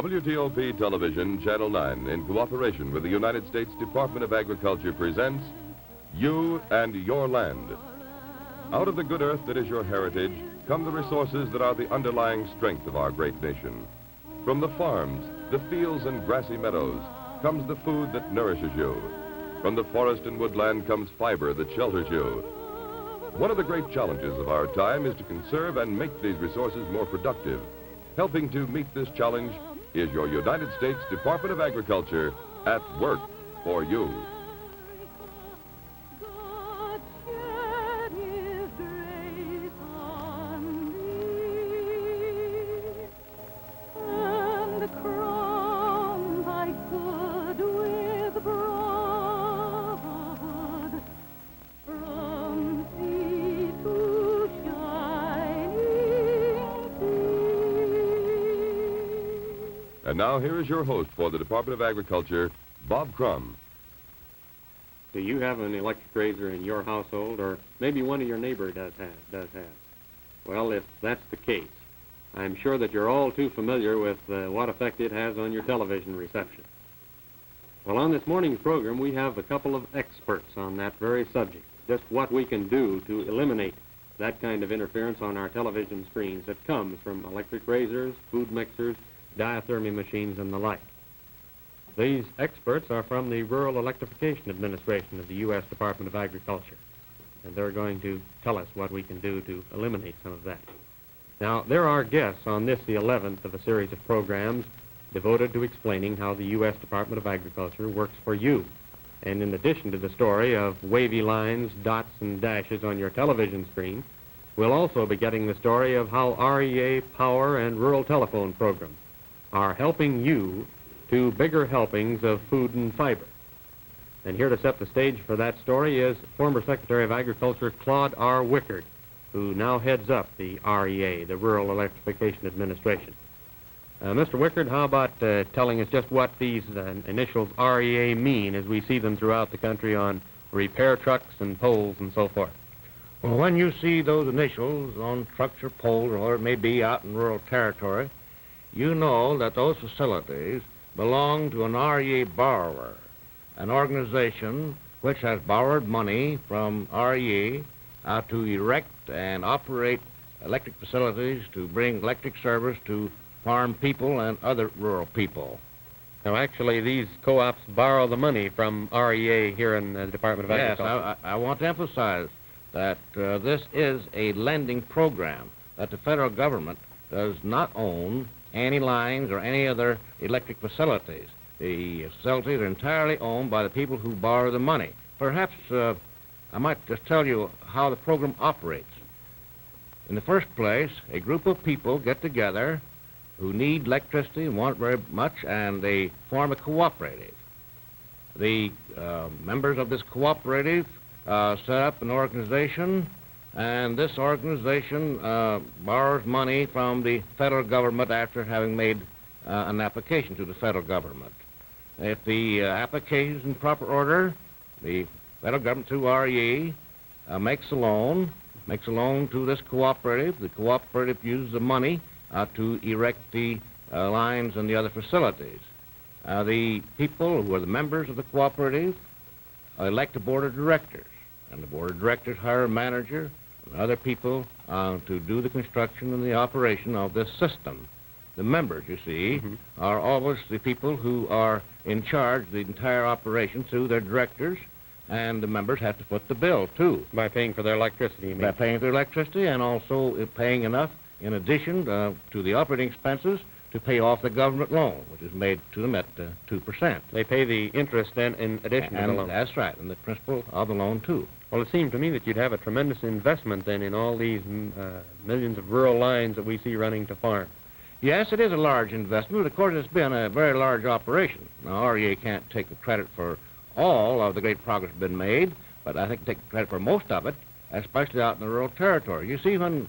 WTOP Television, Channel 9, in cooperation with the United States Department of Agriculture, presents You and Your Land. Out of the good earth that is your heritage come the resources that are the underlying strength of our great nation. From the farms, the fields and grassy meadows comes the food that nourishes you. From the forest and woodland comes fiber that shelters you. One of the great challenges of our time is to conserve and make these resources more productive. Helping to meet this challenge is your United States Department of Agriculture at work for you. And now here is your host for the Department of Agriculture, Bob Crum. Do you have an electric razor in your household, or maybe one of your neighbors does have? Well, if that's the case, I'm sure that you're all too familiar with what effect it has on your television reception. Well, on this morning's program, we have a couple of experts on that very subject, just what we can do to eliminate that kind of interference on our television screens that comes from electric razors, food mixers, diathermy machines, and the like. These experts are from the Rural Electrification Administration of the U.S. Department of Agriculture, and they're going to tell us what we can do to eliminate some of that. Now, they're our guests on this, the 11th of a series of programs devoted to explaining how the U.S. Department of Agriculture works for you. And in addition to the story of wavy lines, dots, and dashes on your television screen, we'll also be getting the story of how REA power and rural telephone programs are helping you to bigger helpings of food and fiber. And here to set the stage for that story is former Secretary of Agriculture Claude R. Wickard, who now heads up the REA, the Rural Electrification Administration. Mr. Wickard, how about telling us just what these initials REA mean as we see them throughout the country on repair trucks and poles and so forth? Well, when you see those initials on trucks or poles or it may be out in rural territory, you know that those facilities belong to an REA borrower, an organization which has borrowed money from REA to erect and operate electric facilities to bring electric service to farm people and other rural people. Now, actually, these co-ops borrow the money from REA here in the Department of Agriculture. Yes, I want to emphasize that this is a lending program, that the federal government does not own any lines or any other electric facilities. The facilities are entirely owned by the people who borrow the money. Perhaps I might just tell you how the program operates. In the first place, a group of people get together who need electricity and want it very much, and they form a cooperative. The members of this cooperative set up an organization, and this organization borrows money from the federal government after having made an application to the federal government. If the application is in proper order, the federal government through REA makes a loan to this cooperative. The cooperative uses the money to erect the lines and the other facilities. The people who are the members of the cooperative elect a board of directors, and the board of directors hire a manager and other people to do the construction and the operation of this system. The members, you see, are always the people who are in charge of the entire operation through their directors, and the members have to foot the bill, too. By paying for their electricity, you mean? By paying for their electricity, and also paying enough, in addition to the operating expenses, to pay off the government loan, which is made to them at 2%. They pay the interest then in addition to the loan. That's right, and the principal of the loan, too. Well, it seemed to me that you'd have a tremendous investment then in all these millions of rural lines that we see running to farms. Yes, it is a large investment, but of course it's been a very large operation. Now, REA can't take the credit for all of the great progress that's been made, but I think take credit for most of it, especially out in the rural territory. You see, when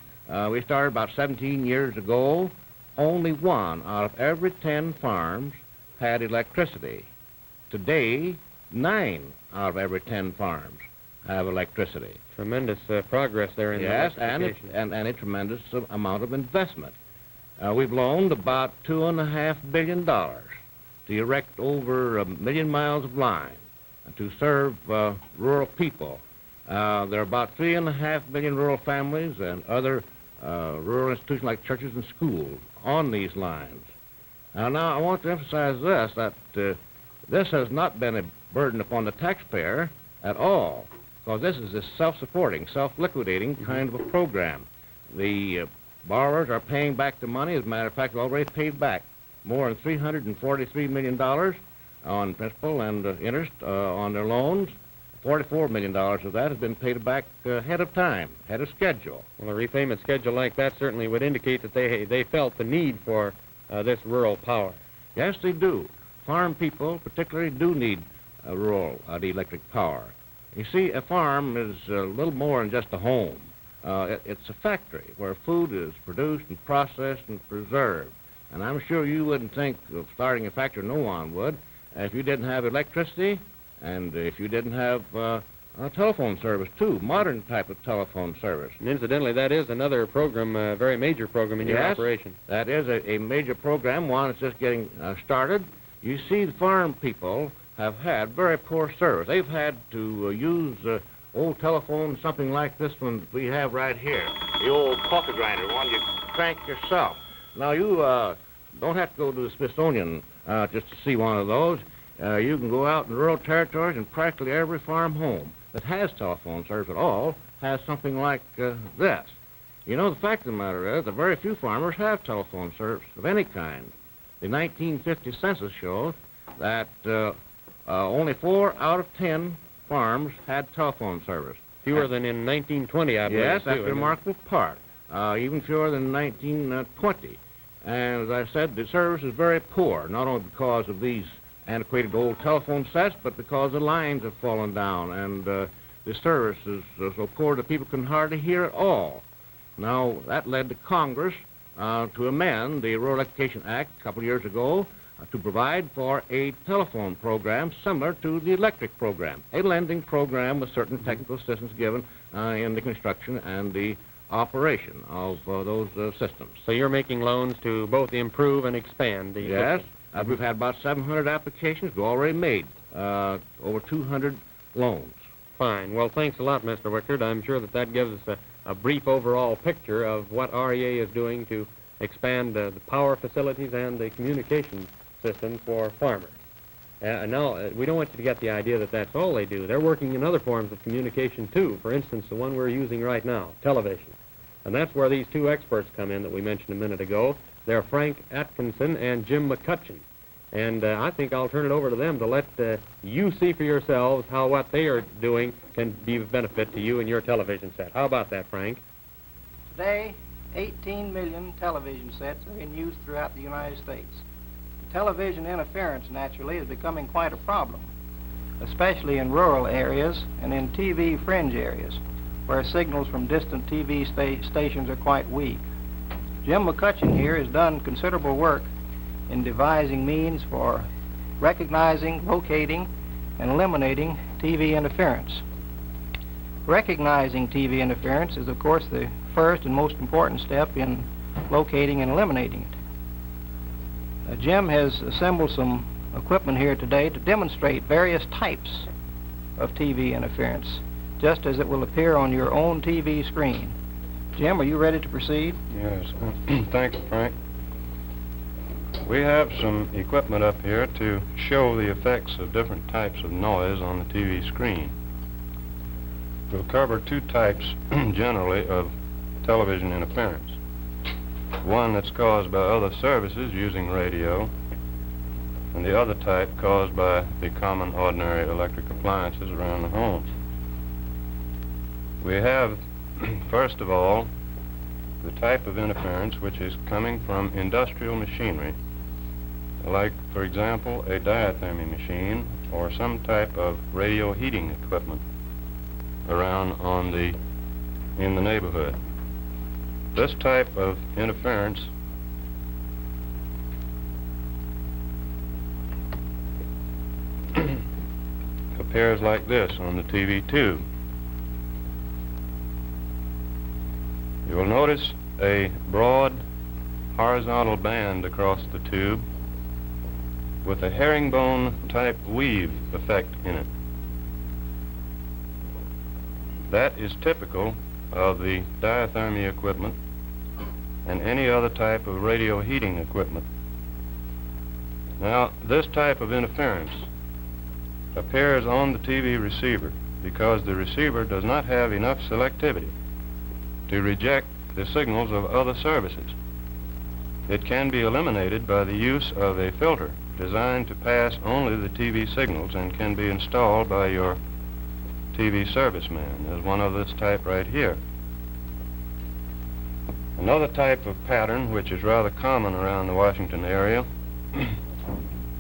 we started about 17 years ago, only 1 out of every 10 farms had electricity. Today, 9 out of every 10 farms have electricity. Tremendous progress there in yes, electrification. and a tremendous amount of investment. We've loaned about $2.5 billion to erect over 1 million miles of line to serve rural people. There are about 3.5 million rural families and other rural institutions like churches and schools on these lines. Now I want to emphasize this, that this has not been a burden upon the taxpayer at all, because this is a self-supporting, self-liquidating kind of a program. The borrowers are paying back the money. As a matter of fact, they've already paid back more than $343 million on principal and interest on their loans. $44 million of that has been paid back ahead of time, ahead of schedule. Well, a repayment schedule like that certainly would indicate that they felt the need for this rural power. Yes, they do. Farm people particularly do need rural electric power. You see, a farm is a little more than just a home. It's a factory where food is produced and processed and preserved. And I'm sure you wouldn't think of starting a factory, no one would, if you didn't have electricity and if you didn't have a telephone service, too, modern type of telephone service. And incidentally, that is another program, a very major program in your operation. That is a major program, one that's just getting started. You see, the farm people have had very poor service. They've had to use old telephones, something like this one we have right here, the old coffee grinder, one you crank yourself. Now, you don't have to go to the Smithsonian just to see one of those. You can go out in rural territories, and practically every farm home that has telephone service at all has something like this. You know, the fact of the matter is that very few farmers have telephone service of any kind. The 1950 census shows that only 4 out of 10 farms had telephone service. Fewer than in 1920, I believe. Yes, that's the remarkable part. Even fewer than 1920. And as I said, the service is very poor, not only because of these antiquated old telephone sets, but because the lines have fallen down, and the service is so poor that people can hardly hear at all. Now, that led to Congress to amend the Rural Electrification Act a couple of years ago to provide for a telephone program similar to the electric program, a lending program with certain technical assistance given in the construction and the operation of those systems. So you're making loans to both improve and expand the... Yes. We've had about 700 applications. We've already made over 200 loans. Fine. Well, thanks a lot, Mr. Wickard. I'm sure that gives us a brief overall picture of what REA is doing to expand the power facilities and the communication system for farmers. Now, we don't want you to get the idea that that's all they do. They're working in other forms of communication, too. For instance, the one we're using right now, television. And that's where these two experts come in that we mentioned a minute ago. They're Frank Atkinson and Jim McCutcheon. And I think I'll turn it over to them to let you see for yourselves how what they are doing can be of benefit to you and your television set. How about that, Frank? Today, 18 million television sets are in use throughout the United States. Television interference, naturally, is becoming quite a problem, especially in rural areas and in TV fringe areas, where signals from distant TV stations are quite weak. Jim McCutcheon here has done considerable work in devising means for recognizing, locating, and eliminating TV interference. Recognizing TV interference is, of course, the first and most important step in locating and eliminating it. Jim has assembled some equipment here today to demonstrate various types of TV interference, just as it will appear on your own TV screen. Jim, are you ready to proceed? Yes. Thanks, Frank. We have some equipment up here to show the effects of different types of noise on the TV screen. We'll cover two types, generally, of television interference. One that's caused by other services using radio, and the other type caused by the common, ordinary electric appliances around the home. We have, first of all, the type of interference which is coming from industrial machinery, like, for example, a diathermy machine or some type of radio heating equipment around in the neighborhood. This type of interference appears like this on the TV tube. You will notice a broad horizontal band across the tube with a herringbone type weave effect in it. That is typical of the diathermy equipment and any other type of radio heating equipment. Now, this type of interference appears on the TV receiver because the receiver does not have enough selectivity to reject the signals of other services. It can be eliminated by the use of a filter designed to pass only the TV signals and can be installed by your TV serviceman. There's one of this type right here. Another type of pattern which is rather common around the Washington area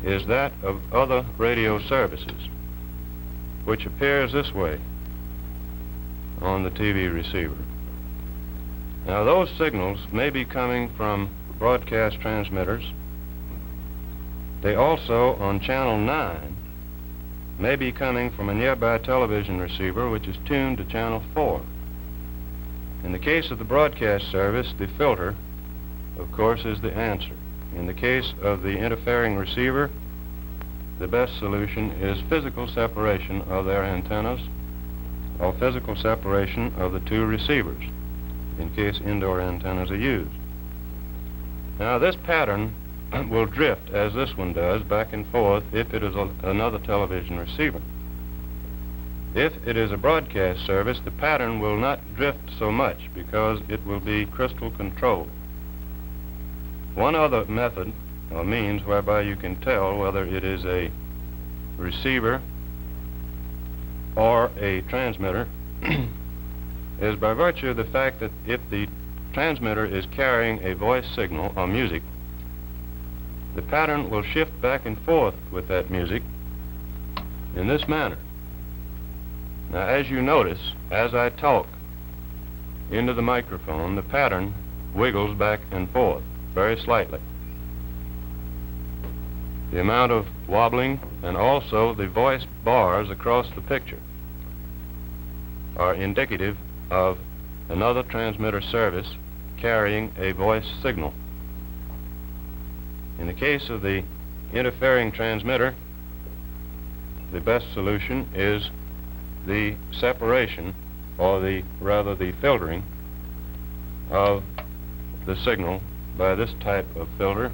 is that of other radio services, which appears this way on the TV receiver. Now, those signals may be coming from broadcast transmitters. They also, on channel 9, may be coming from a nearby television receiver which is tuned to channel 4. In the case of the broadcast service, the filter, of course, is the answer. In the case of the interfering receiver, the best solution is physical separation of their antennas or physical separation of the two receivers, in case indoor antennas are used. Now, this pattern will drift, as this one does, back and forth if it is another television receiver. If it is a broadcast service, the pattern will not drift so much because it will be crystal controlled. One other method or means whereby you can tell whether it is a receiver or a transmitter is by virtue of the fact that if the transmitter is carrying a voice signal or music, the pattern will shift back and forth with that music in this manner. Now, as you notice, as I talk into the microphone, the pattern wiggles back and forth very slightly. The amount of wobbling and also the voice bars across the picture are indicative of another transmitter service carrying a voice signal. In the case of the interfering transmitter, the best solution is the separation, or rather the filtering of the signal by this type of filter.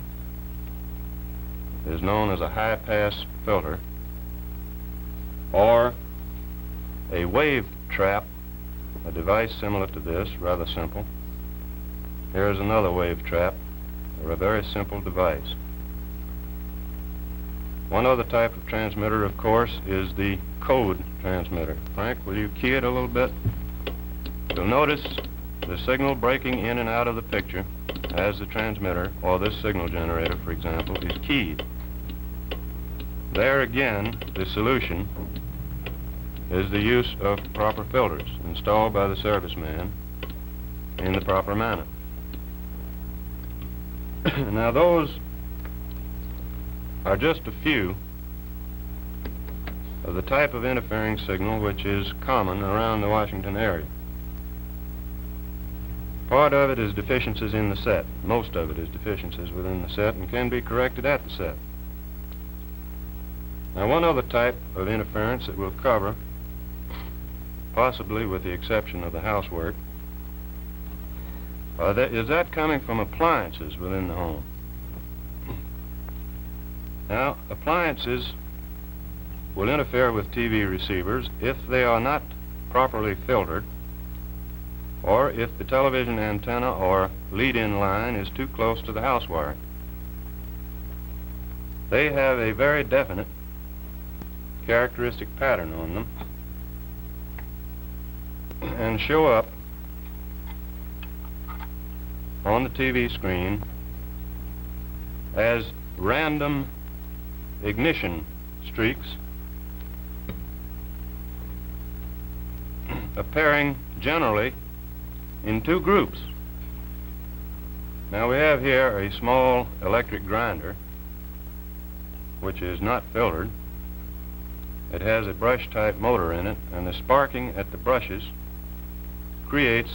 It is known as a high-pass filter, or a wave trap, a device similar to this, rather simple. Here is another wave trap, or a very simple device. One other type of transmitter, of course, is the code transmitter. Frank, will you key it a little bit? You'll notice the signal breaking in and out of the picture as the transmitter, or this signal generator, for example, is keyed. There again, the solution is the use of proper filters installed by the serviceman in the proper manner. Now, those are just a few of the type of interfering signal which is common around the Washington area. Part of it is deficiencies in the set. Most of it is deficiencies within the set and can be corrected at the set. Now, one other type of interference that we'll cover, possibly with the exception of the housework, is that coming from appliances within the home. Now, appliances will interfere with TV receivers if they are not properly filtered, or if the television antenna or lead-in line is too close to the house wiring. They have a very definite characteristic pattern on them and show up on the TV screen as random ignition streaks appearing generally in two groups. Now, we have here a small electric grinder which is not filtered. It has a brush type motor in it, and the sparking at the brushes creates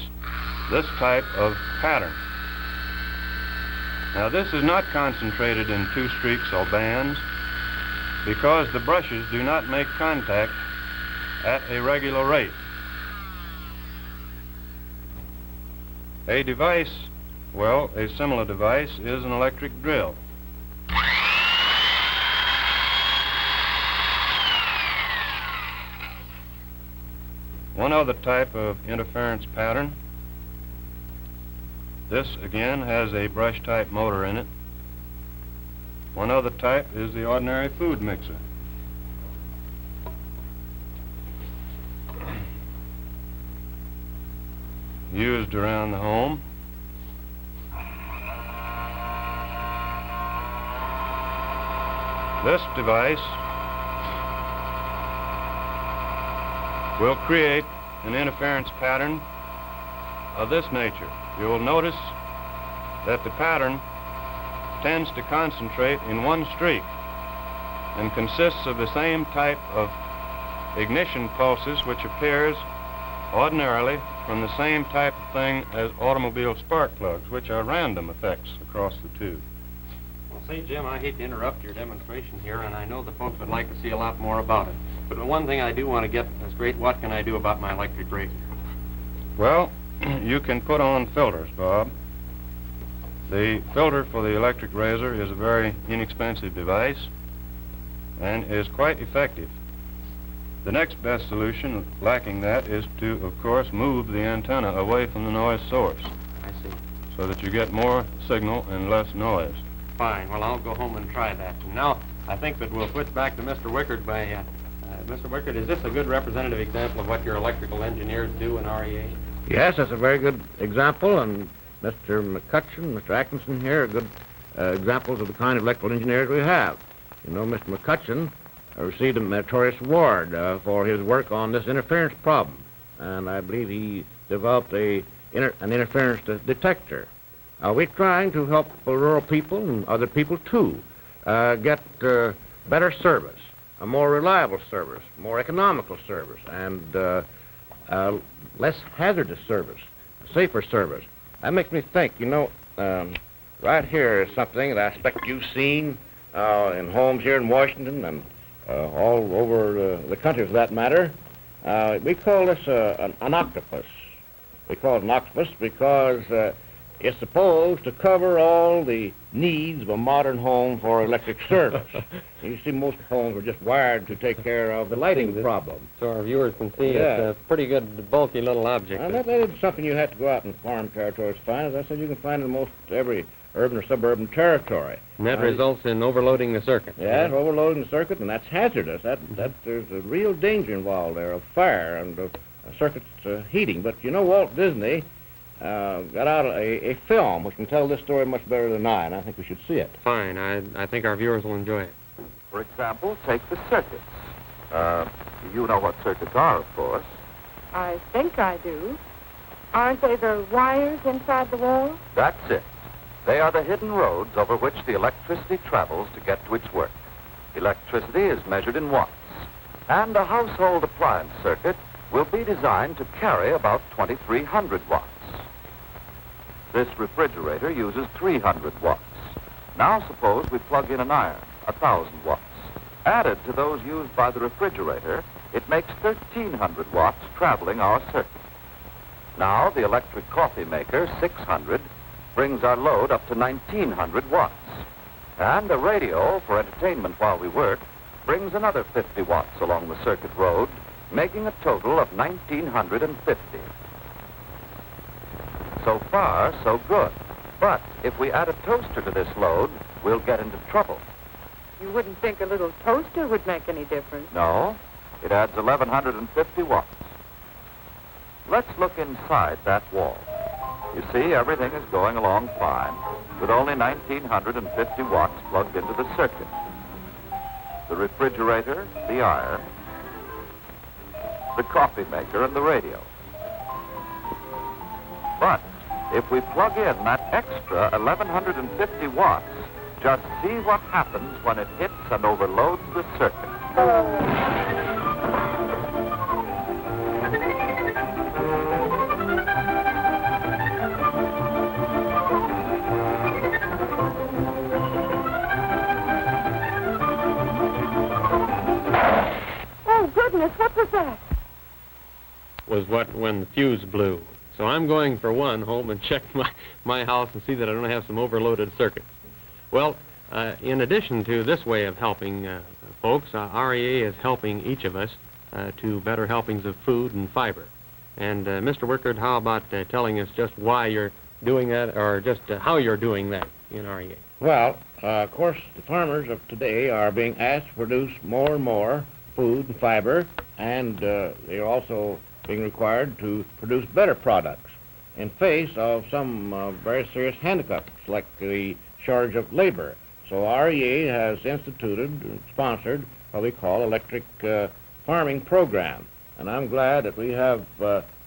this type of pattern. Now, this is not concentrated in two streaks or bands because the brushes do not make contact at a regular rate. A device, well, a similar device is an electric drill. One other type of interference pattern. This, again, has a brush-type motor in it. One other type is the ordinary food mixer. Used around the home. This device will create an interference pattern of this nature. You will notice that the pattern tends to concentrate in one streak and consists of the same type of ignition pulses which appears ordinarily from the same type of thing as automobile spark plugs, which are random effects across the tube. Well, say, Jim, I hate to interrupt your demonstration here, and I know the folks would like to see a lot more about it. But the one thing I do want to get is straight, what can I do about my electric razor? Well, you can put on filters, Bob. The filter for the electric razor is a very inexpensive device and is quite effective. The next best solution, lacking that, is to, of course, move the antenna away from the noise source. I see. So that you get more signal and less noise. Fine. Well, I'll go home and try that. And now, I think that we'll switch back to Mr. Wickard by... Mr. Wickard, is this a good representative example of what your electrical engineers do in REA? Yes, that's a very good example, and Mr. McCutcheon, Mr. Atkinson here are good examples of the kind of electrical engineers we have. You know, Mr. McCutcheon received a meritorious award for his work on this interference problem, and I believe he developed an interference detector. We're trying to help rural people and other people, too, get better service, a more reliable service, more economical service, and less hazardous service, safer service. That makes me think, you know, right here is something that I expect you've seen in homes here in Washington and all over the country for that matter. We call this an octopus. We call it an octopus because it's supposed to cover all the needs of a modern home for electric service. You see, most homes are just wired to take care of the lighting problem. So our viewers can see it's a pretty good, bulky little object. And that is something you have to go out in farm territory to find. As I said, you can find it in most every urban or suburban territory. And that results in overloading the circuit. Yeah, overloading the circuit, and that's hazardous. There's a real danger involved there of fire and of circuits heating. But you know, Walt Disney got out a film which can tell this story much better than I, and I think we should see it. Fine. I think our viewers will enjoy it. For example, take the circuits. You know what circuits are, of course. I think I do. Aren't they the wires inside the wall? That's it. They are the hidden roads over which the electricity travels to get to its work. Electricity is measured in watts, and a household appliance circuit will be designed to carry about 2,300 watts. This refrigerator uses 300 watts. Now suppose we plug in an iron, 1,000 watts. Added to those used by the refrigerator, it makes 1,300 watts traveling our circuit. Now the electric coffee maker, 600, brings our load up to 1,900 watts. And a radio for entertainment while we work brings another 50 watts along the circuit road, making a total of 1,950. So far, so good. But if we add a toaster to this load, we'll get into trouble. You wouldn't think a little toaster would make any difference. No, it adds 1,150 watts. Let's look inside that wall. You see, everything is going along fine, with only 1,950 watts plugged into the circuit. The refrigerator, the iron, the coffee maker, and the radio. But if we plug in that extra 1,150 watts, just see what happens when it hits and overloads the circuit. that? Was when the fuse blew. So I'm going for one home and check my house and see that I don't have some overloaded circuits. Well, in addition to this way of helping folks, REA is helping each of us to better helpings of food and fiber. And Mr. Wickard, how about telling us just why you're doing that, or just how you're doing that in REA? Well, of course, the farmers of today are being asked to produce more and more food and fiber, and they're also being required to produce better products in face of some very serious handicaps, like the shortage of labor. So REA has instituted and sponsored what we call electric farming program. And I'm glad that we have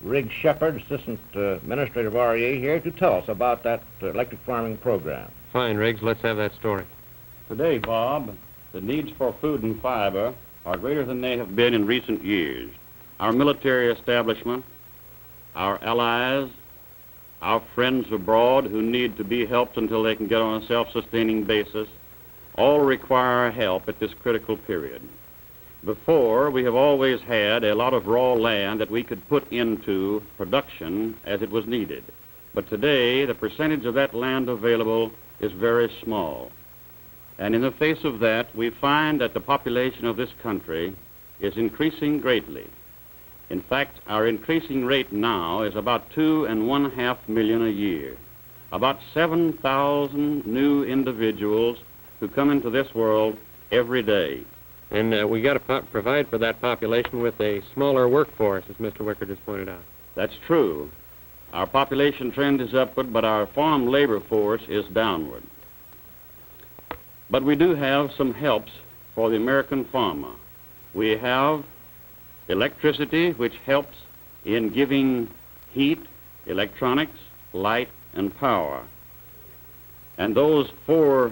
Rig Shepard, Assistant Administrator of REA, here to tell us about that electric farming program. Fine, Riggs, let's have that story. Today, Bob, the needs for food and fiber are greater than they have been in recent years. Our military establishment, our allies, our friends abroad who need to be helped until they can get on a self-sustaining basis, all require help at this critical period. Before, we have always had a lot of raw land that we could put into production as it was needed. But today, the percentage of that land available is very small. And in the face of that, we find that the population of this country is increasing greatly. In fact, our increasing rate now is about 2.5 million a year. About 7,000 new individuals who come into this world every day. And we got to provide for that population with a smaller workforce, as Mr. Wickard has pointed out. That's true. Our population trend is upward, but our farm labor force is downward. But we do have some helps for the American farmer. We have electricity, which helps in giving heat, electronics, light, and power. And those four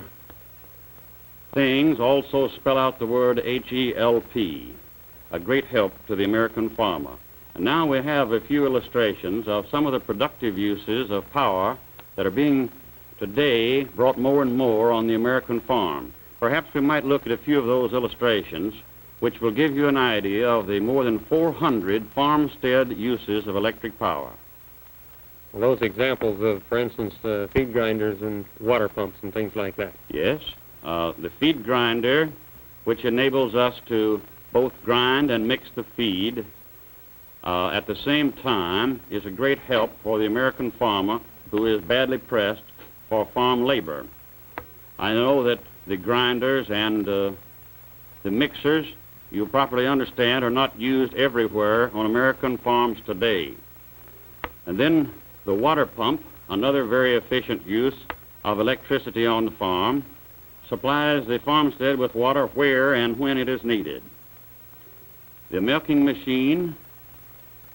things also spell out the word H-E-L-P, a great help to the American farmer. And now we have a few illustrations of some of the productive uses of power that are being today brought more and more on the American farm. Perhaps we might look at a few of those illustrations, which will give you an idea of the more than 400 farmstead uses of electric power. Well, those examples of, for instance, feed grinders and water pumps and things like that. Yes, the feed grinder, which enables us to both grind and mix the feed at the same time, is a great help for the American farmer who is badly pressed for farm labor. I know that the grinders and the mixers, you properly understand, are not used everywhere on American farms today. And then the water pump, another very efficient use of electricity on the farm, supplies the farmstead with water where and when it is needed. The milking machine,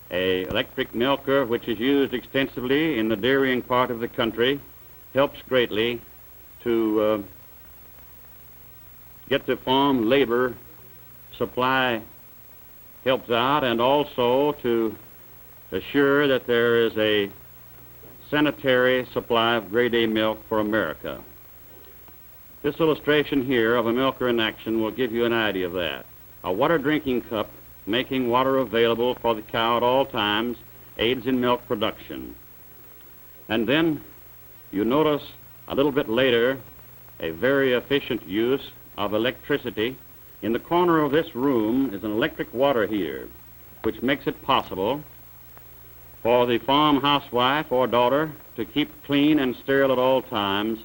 an electric milker which is used extensively in the dairying part of the country, helps greatly to get the farm labor supply helps out, and also to assure that there is a sanitary supply of grade A milk for America. This illustration here of a milker in action will give you an idea of that. A water drinking cup making water available for the cow at all times aids in milk production. And then you notice a little bit later a very efficient use of electricity. In the corner of this room is an electric water heater, which makes it possible for the farm housewife or daughter to keep clean and sterile at all times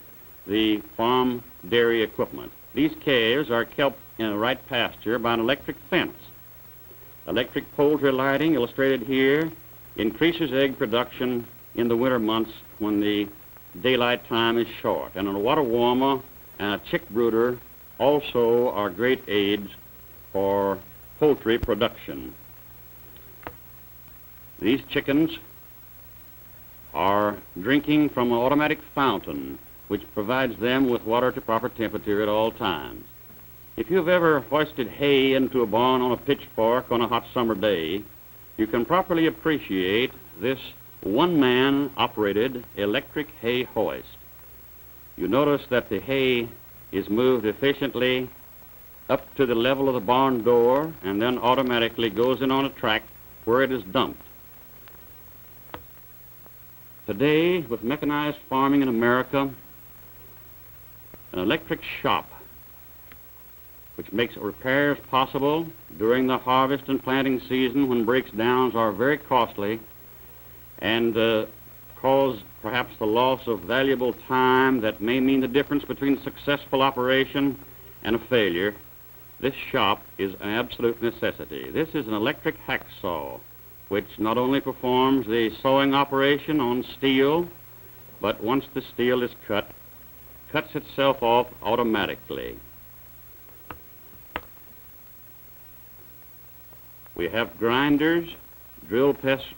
the farm dairy equipment. These calves are kept in a right pasture by an electric fence. Electric poultry lighting, illustrated here, increases egg production in the winter months when the daylight time is short. And a water warmer and a chick brooder also are great aids for poultry production. These chickens are drinking from an automatic fountain which provides them with water to proper temperature at all times. If you've ever hoisted hay into a barn on a pitchfork on a hot summer day, you can properly appreciate this one-man operated electric hay hoist. You notice that the hay is moved efficiently up to the level of the barn door and then automatically goes in on a track where it is dumped. Today, with mechanized farming in America, an electric shop which makes repairs possible during the harvest and planting season when breakdowns are very costly and cause perhaps the loss of valuable time that may mean the difference between a successful operation and a failure. This shop is an absolute necessity. This is an electric hacksaw which not only performs the sawing operation on steel, but once the steel is cut, cuts itself off automatically. We have grinders, drill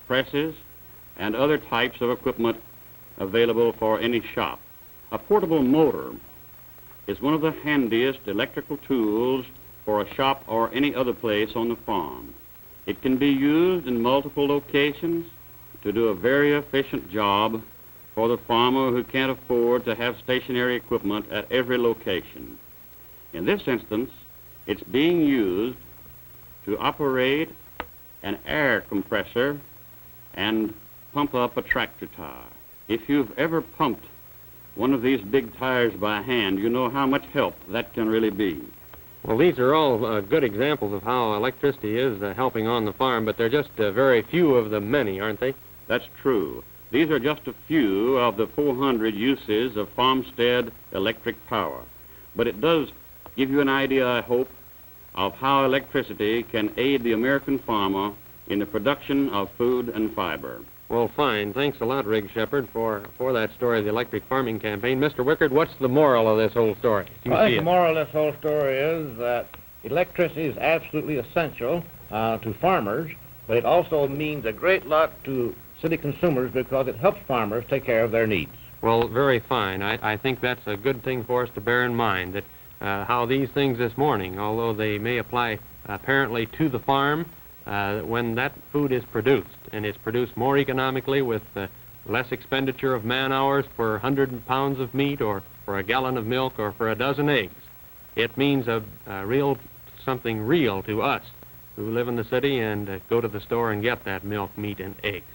presses, and other types of equipment available for any shop. A portable motor is one of the handiest electrical tools for a shop or any other place on the farm. It can be used in multiple locations to do a very efficient job for the farmer who can't afford to have stationary equipment at every location. In this instance, it's being used to operate an air compressor and pump up a tractor tire. If you've ever pumped one of these big tires by hand, you know how much help that can really be. Well, these are all good examples of how electricity is helping on the farm, but they're just very few of the many, aren't they? That's true. These are just a few of the 400 uses of farmstead electric power. But it does give you an idea, I hope, of how electricity can aid the American farmer in the production of food and fiber. Well, fine. Thanks a lot, Rig Shepherd, for that story of the electric farming campaign. Mr. Wickard, what's the moral of this whole story? I think the moral of this whole story is that electricity is absolutely essential to farmers, but it also means a great lot to city consumers because it helps farmers take care of their needs. Well, very fine. I think that's a good thing for us to bear in mind, that how these things this morning, although they may apply apparently to the farm, when that food is produced, and it's produced more economically with less expenditure of man-hours per 100 pounds of meat or for a gallon of milk or for a dozen eggs, it means something real to us who live in the city and go to the store and get that milk, meat, and eggs.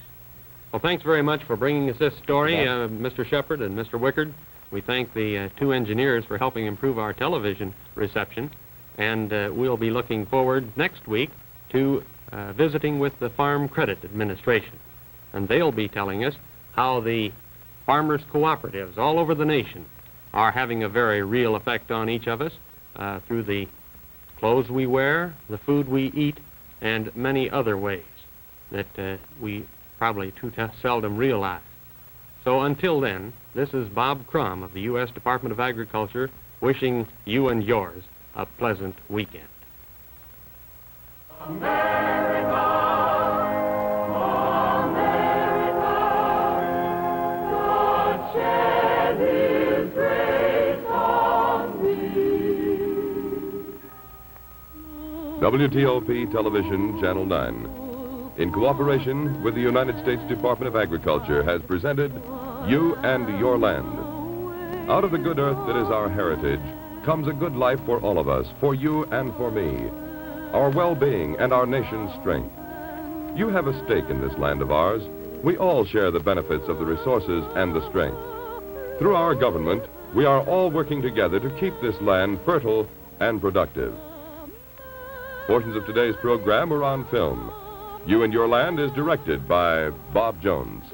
Well, thanks very much for bringing us this story, Mr. Shepherd and Mr. Wickard. We thank the two engineers for helping improve our television reception, and we'll be looking forward next week to visiting with the Farm Credit Administration, and they'll be telling us how the farmers' cooperatives all over the nation are having a very real effect on each of us through the clothes we wear, the food we eat, and many other ways that we probably too seldom realize. So until then, this is Bob Crum of the U.S. Department of Agriculture wishing you and yours a pleasant weekend. WTOP Television, Channel 9, in cooperation with the United States Department of Agriculture, has presented You and Your Land. Out of the good earth that is our heritage comes a good life for all of us, for you and for me, our well-being and our nation's strength. You have a stake in this land of ours. We all share the benefits of the resources and the strength. Through our government, we are all working together to keep this land fertile and productive. Portions of today's program are on film. You and Your Land is directed by Bob Jones.